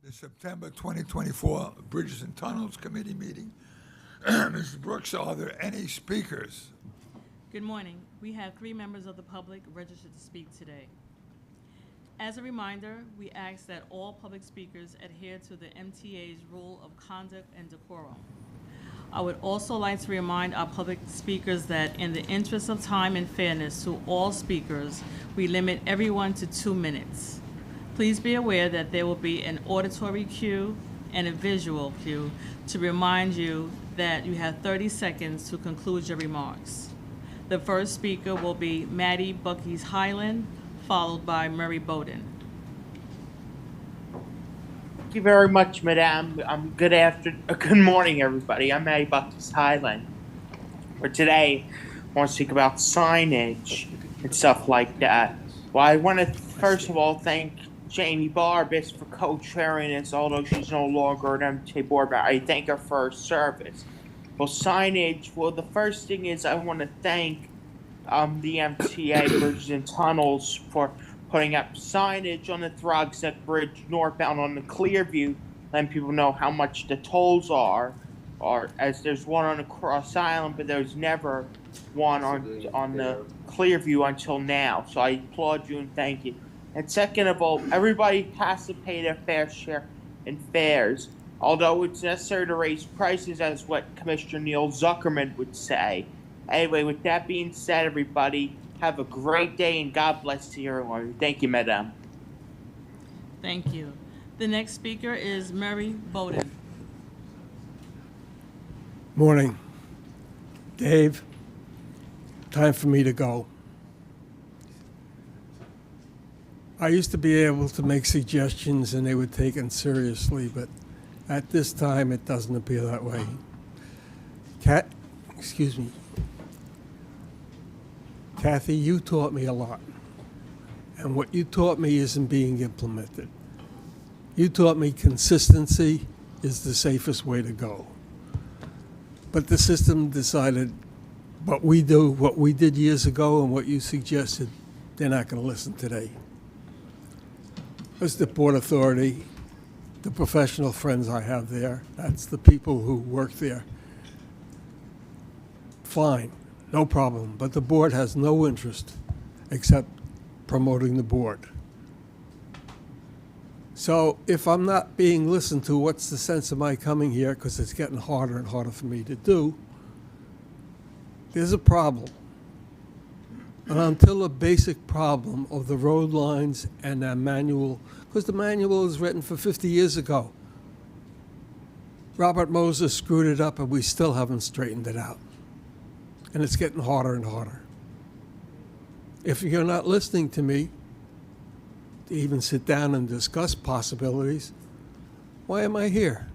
The September 2024 Bridges and Tunnels Committee meeting. Mrs. Brooks, are there any speakers? Good morning. We have 3 members of the public registered to speak today. As a reminder, we ask that all public speakers adhere to the MTA's rule of conduct and decorum. I would also like to remind our public speakers that in the interest of time and fairness to all speakers, we limit everyone to 2 minutes. Please be aware that there will be an auditory cue and a visual cue to remind you that you have 30 seconds to conclude your remarks. The first speaker will be Maddie Bucky's Highland, followed by Murray Bowden. Thank you very much, Madame. Good morning, everybody. I'm Maddie Bucky's Highland. For today, I want to speak about signage and stuff like that. Well, I want to first of all thank Jamie Barbas for co-chairing this, although she's no longer an MTA board member. I thank her for her service. Well, signage, well, the first thing is I want to thank the MTA Bridges and Tunnels for putting up signage on the Throgsneck Bridge northbound on the Clearview, letting people know how much the tolls are, or as there's one on the Cross Island, but there's never one on the Clearview until now. So I applaud you and thank you. And second of all, everybody has to pay their fair share in fares, although it's necessary to raise prices, as what Commissioner Neil Zuckerman would say. Anyway, with that being said, everybody, have a great day and God bless to everyone. Thank you, Madam. Thank you. The next speaker is Murray Bowden. Morning. Dave, time for me to go. I used to be able to make suggestions and they were taken seriously, but at this time it doesn't appear that way. Kathy, you taught me a lot. And what you taught me isn't being implemented. You taught me consistency is the safest way to go. But the system decided what we did years ago and what you suggested, they're not going to listen today. It's the Port Authority, the professional friends I have there, that's the people who work there. Fine, no problem, but the board has no interest except promoting the board. So if I'm not being listened to, what's the sense of my coming here? Because it's getting harder and harder for me to do. There's a problem. And until a basic problem of the road lines and that manual, because the manual is written for 50 years ago. Robert Moses screwed it up and we still haven't straightened it out. And it's getting harder and harder. If you're not listening to me, to even sit down and discuss possibilities, why am I here?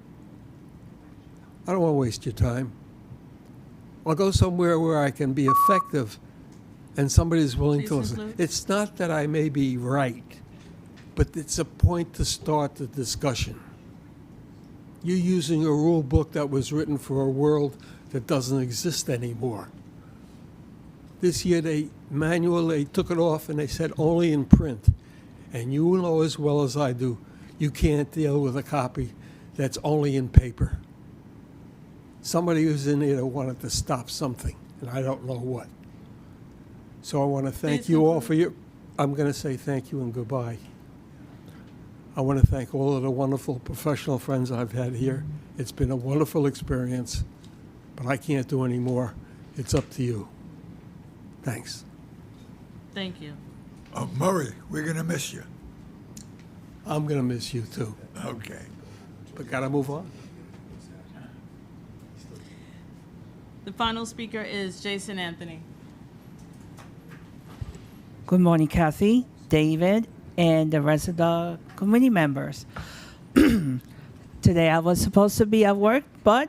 I don't want to waste your time. I'll go somewhere where I can be effective and somebody's willing to listen. It's not that I may be right, but it's a point to start the discussion. You're using a rule book that was written for a world that doesn't exist anymore. This year they took it off and they said only in print. And you know as well as I do, you can't deal with a copy that's only in paper. Somebody was in there that wanted to stop something, and I don't know what. So I want to thank you all for I'm going to say thank you and goodbye. I want to thank all of the wonderful professional friends I've had here. It's been a wonderful experience, but I can't do any more. It's up to you. Thanks. Thank you. Murray, we're going to miss you. I'm going to miss you too. Okay. But got to move on. The final speaker is Jason Anthony. Good morning, Kathy, David, and the rest of the committee members. Today I was supposed to be at work, but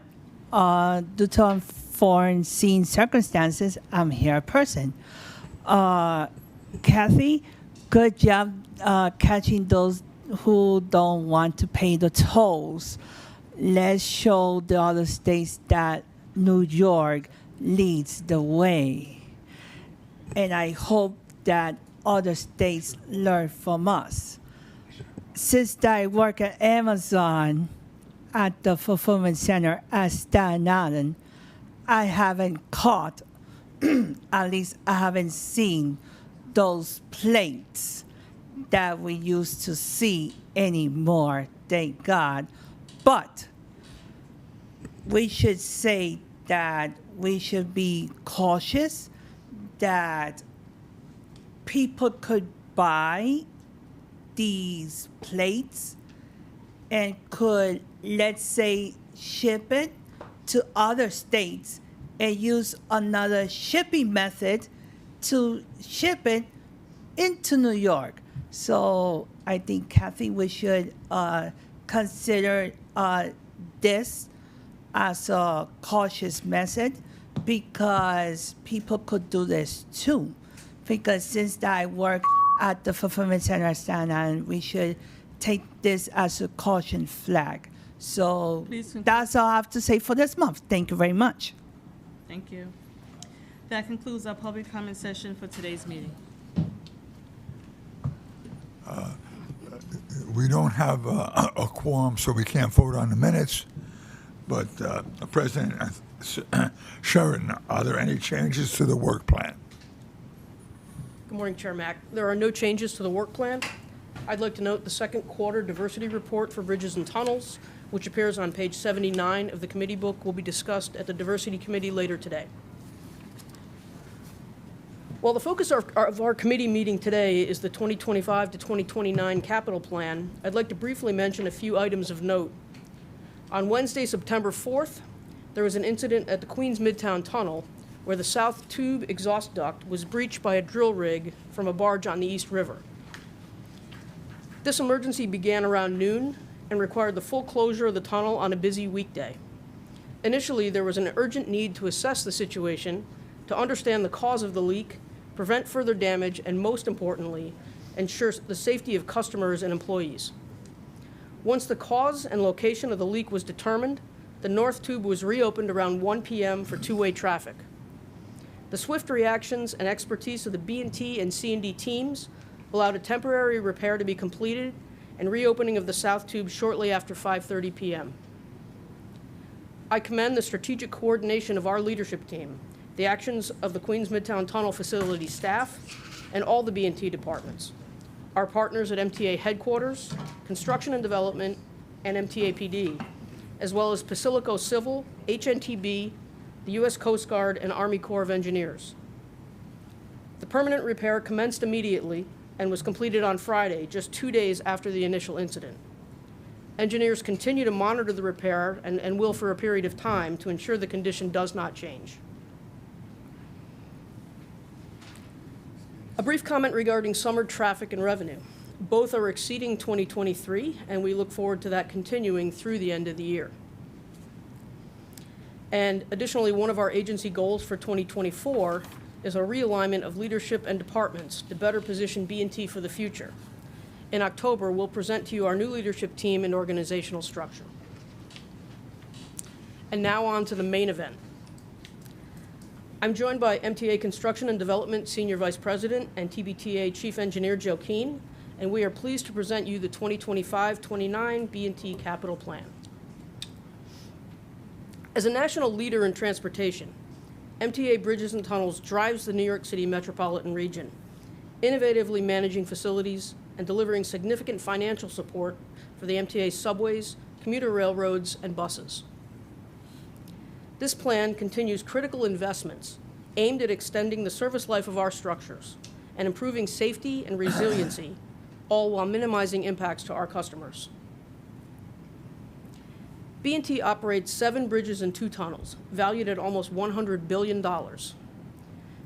due to unforeseen circumstances, I'm here in person. Kathy, good job catching those who don't want to pay the tolls. Let's show the other states that New York leads the way. And I hope that other states learn from us. since I work at Amazon at the fulfillment center at Staten Island, I haven't caught, at least I haven't seen those plates that we used to see anymore, thank God. But we should say that we should be cautious, that people could buy these plates and could, let's say, ship it to other states and use another shipping method to ship it into New York. So I think, Kathy, we should consider this as a cautious method, because people could do this too. Because since I work at the fulfillment center at Staten Island, we should take this as a caution flag. So Please conclude. that's all I have to say for this month. Thank you very much. Thank you. That concludes our public comment session for today's meeting. We don't have a quorum, so we can't vote on the minutes. But President Sheridan, are there any changes to the work plan? Good morning, Chair Mack. There are no changes to the work plan. I'd like to note the second quarter diversity report for bridges and tunnels, which appears on page 79 of the committee book, will be discussed at the Diversity Committee later today. While the focus of our committee meeting today is the 2025 to 2029 capital plan, I'd like to briefly mention a few items of note. On Wednesday, September 4th, there was an incident at the Queens Midtown Tunnel where the south tube exhaust duct was breached by a drill rig from a barge on the East River. This emergency began around noon and required the full closure of the tunnel on a busy weekday. Initially, there was an urgent need to assess the situation, to understand the cause of the leak, prevent further damage, and most importantly, ensure the safety of customers and employees. Once the cause and location of the leak was determined, the north tube was reopened around 1 p.m. for two-way traffic. The swift reactions and expertise of the B&T and C&D teams allowed a temporary repair to be completed and reopening of the south tube shortly after 5:30 p.m. I commend the strategic coordination of our leadership team, the actions of the Queens Midtown Tunnel facility staff, and all the B&T departments, our partners at MTA headquarters, construction and development, and MTA PD, as well as Pasilico Civil, HNTB, the U.S. Coast Guard, and Army Corps of Engineers. The permanent repair commenced immediately and was completed on Friday, just 2 days after the initial incident. Engineers continue to monitor the repair and will for a period of time to ensure the condition does not change. A brief comment regarding summer traffic and revenue. Both are exceeding 2023, and we look forward to that continuing through the end of the year. And additionally, one of our agency goals for 2024 is a realignment of leadership and departments to better position B&T for the future. In October, we'll present to you our new leadership team and organizational structure. And now on to the main event. I'm joined by MTA Construction and Development Senior Vice President and TBTA Chief Engineer Joe Keane, and we are pleased to present you the 2025-29 B&T Capital Plan. As a national leader in transportation, MTA Bridges and Tunnels drives the New York City metropolitan region, innovatively managing facilities and delivering significant financial support for the MTA subways, commuter railroads, and buses. This plan continues critical investments aimed at extending the service life of our structures and improving safety and resiliency, all while minimizing impacts to our customers. B&T operates 7 bridges and 2 tunnels, valued at almost $100 billion.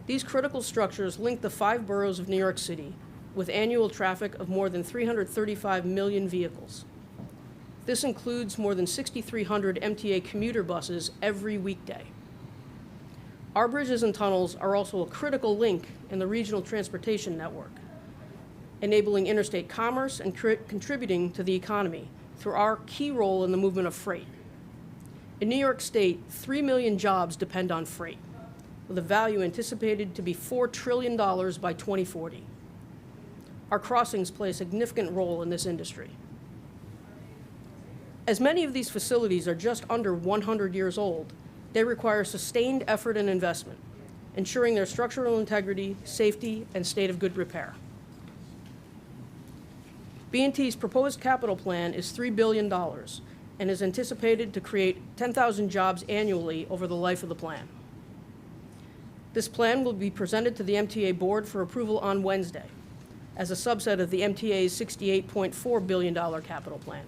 These critical structures link the 5 boroughs of New York City with annual traffic of more than 335 million vehicles. This includes more than 6,300 MTA commuter buses every weekday. Our bridges and tunnels are also a critical link in the regional transportation network, enabling interstate commerce and contributing to the economy through our key role in the movement of freight. In New York State, 3 million jobs depend on freight, with a value anticipated to be $4 trillion by 2040. Our crossings play a significant role in this industry. As many of these facilities are just under 100 years old, they require sustained effort and investment, ensuring their structural integrity, safety, and state of good repair. B&T's proposed capital plan is $3 billion and is anticipated to create 10,000 jobs annually over the life of the plan. This plan will be presented to the MTA board for approval on Wednesday as a subset of the MTA's $68.4 billion capital plan.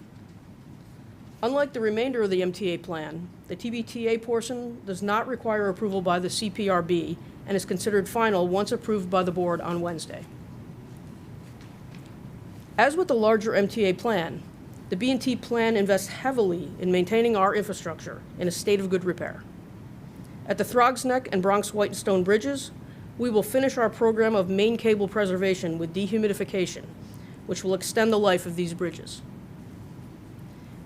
Unlike the remainder of the MTA plan, the TBTA portion does not require approval by the CPRB and is considered final once approved by the board on Wednesday. As with the larger MTA plan, the B&T plan invests heavily in maintaining our infrastructure in a state of good repair. At the Throgs Neck and Bronx Whitestone bridges, we will finish our program of main cable preservation with dehumidification, which will extend the life of these bridges.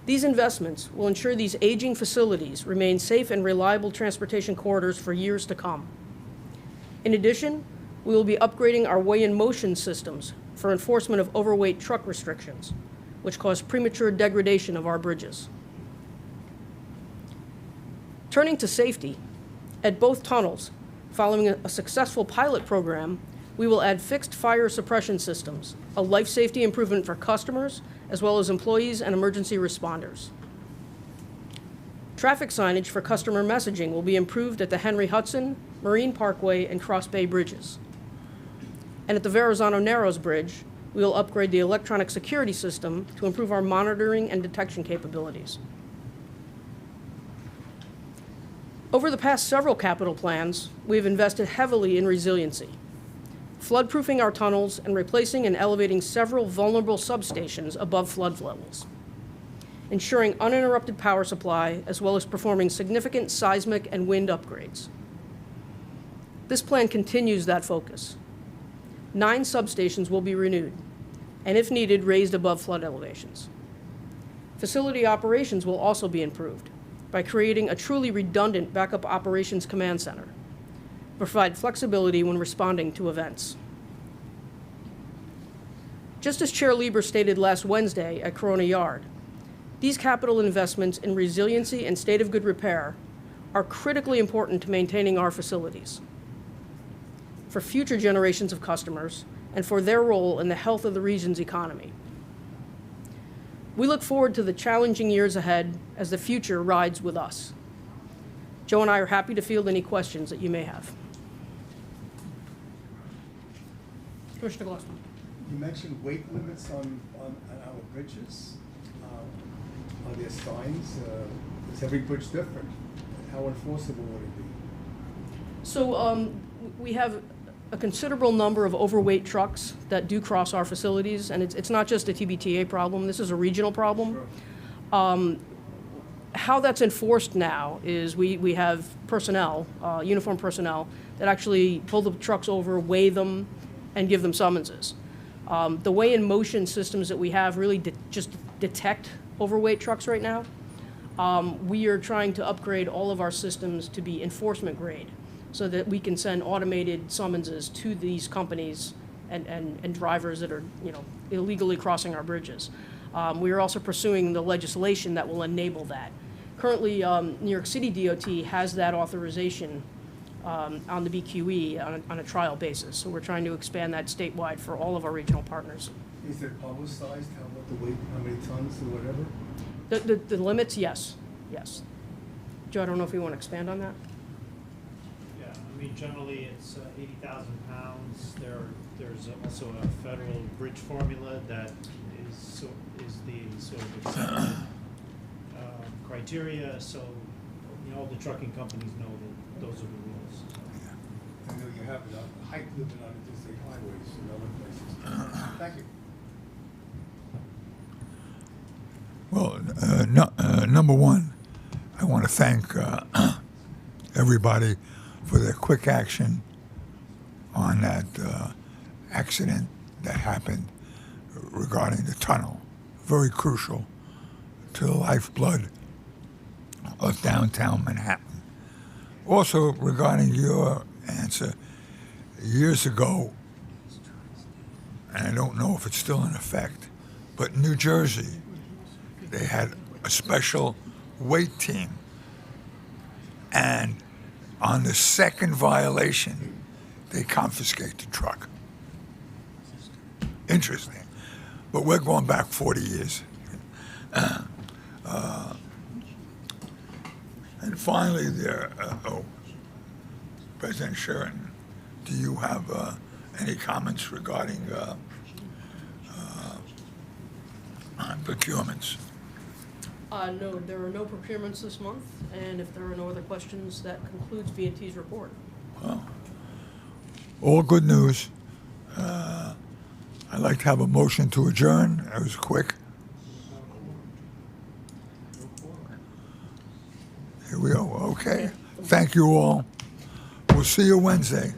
These investments will ensure these aging facilities remain safe and reliable transportation corridors for years to come. In addition, we will be upgrading our weigh-in-motion systems for enforcement of overweight truck restrictions, which cause premature degradation of our bridges. Turning to safety, at both tunnels, following a successful pilot program, we will add fixed fire suppression systems, a life safety improvement for customers, as well as employees and emergency responders. Traffic signage for customer messaging will be improved at the Henry Hudson, Marine Parkway, and Cross Bay bridges. And at the Verrazano Narrows Bridge, we will upgrade the electronic security system to improve our monitoring and detection capabilities. Over the past several capital plans, we have invested heavily in resiliency, floodproofing our tunnels and replacing and elevating several vulnerable substations above flood levels, ensuring uninterrupted power supply, as well as performing significant seismic and wind upgrades. This plan continues that focus. 9 substations will be renewed, and if needed, raised above flood elevations. Facility operations will also be improved by creating a truly redundant backup operations command center, provide flexibility when responding to events. Just as Chair Lieber stated last Wednesday at Corona Yard, these capital investments in resiliency and state of good repair are critically important to maintaining our facilities, for future generations of customers, and for their role in the health of the region's economy. We look forward to the challenging years ahead as the future rides with us. Joe and I are happy to field any questions that you may have. Commissioner Glassman. You mentioned weight limits on our bridges. Are there signs? Is every bridge different? How enforceable would it be? So we have a considerable number of overweight trucks that do cross our facilities, and it's not just a TBTA problem. This is a regional problem. Sure. How that's enforced now is we have personnel, uniformed personnel, that actually pull the trucks over, weigh them, and give them summonses. The weigh-in-motion systems that we have really just detect overweight trucks right now. We are trying to upgrade all of our systems to be enforcement grade, so that we can send automated summonses to these companies and drivers that are, illegally crossing our bridges. We are also pursuing the legislation that will enable that. Currently, New York City DOT has that authorization on the BQE on a trial basis. So we're trying to expand that statewide for all of our regional partners. Is it publicized what the weight, how many tons or whatever? The limits, yes. Joe, I don't know if you want to expand on that? Yeah, I mean, generally it's 80,000 pounds. There's also a federal bridge formula that is the sort of accepted criteria. So, all the trucking companies know that those are the rules. I know you have a height limit on interstate highways and other places. Thank you. Well, number one, I want to thank everybody for their quick action on that accident that happened regarding the tunnel. Very crucial to the lifeblood of downtown Manhattan. Also, regarding your answer, years ago, and I don't know if it's still in effect, but New Jersey, they had a special weight team. And on the second violation, they confiscate the truck. Interesting. But we're going back 40 years. And finally, President Sheridan, do you have any comments regarding procurements? No, there are no procurements this month, and if there are no other questions, that concludes B&T's report. All good news. I'd like to have a motion to adjourn. That was quick. Here we go. Okay. Thank you all. We'll see you Wednesday.